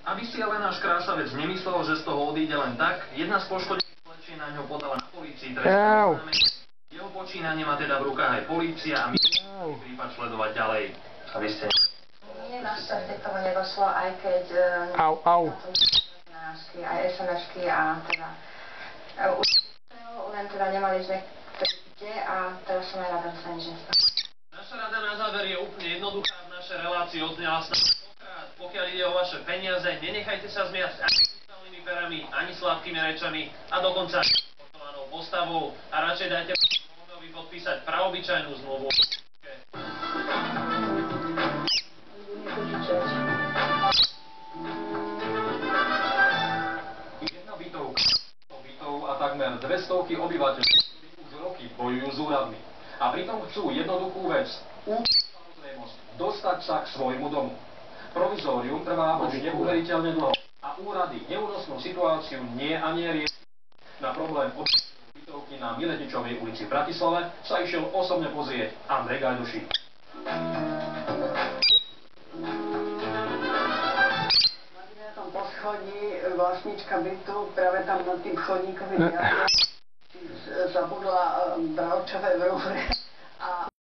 Aby si ale náš krásavec nemyslel, že z toho odíde len tak, jedna z poškodených slečien na ňo podala na polícii trestné oznámenie. Jeho počínanie má teda v rukách aj polícia a my budeme prípad sledovať ďalej. Aby ste... Nie, našťastie k tomu nedošlo, aj keď aj SMS-ky a teda len teda nemali sme kde a teraz som aj rada, že sa nič nestalo. Naša rada na záver je úplne jednoduchá, v našej relácii odznela snad stokrát. Pokiaľ ide o vaše peniaze, nenechajte sa zmiasť ani brutálnymi perami, ani sladkými rečami a dokonca ani sportovanou postavou a radšej dajte Momovi podpísať praobyčajnú zmluvu. Jedna bytovka a takmer 200 obyvateľov už roky bojujú s úradmi. A pritom chcú jednoduchú vec, samozrejmosť, dostať sa k svojmu domu. Provizórium trvá už neuveriteľne dlho a úrady neúnosnú situáciu nie a nie riešia. Na problém bytovky na Miletičovej ulici v Bratislave sa išiel osobne pozrieť Andrej Gajdušík. Na tom poschodí vlastnička bytu práve tam nad tým chodníkovým jazom zabudla bravčové v rúhre.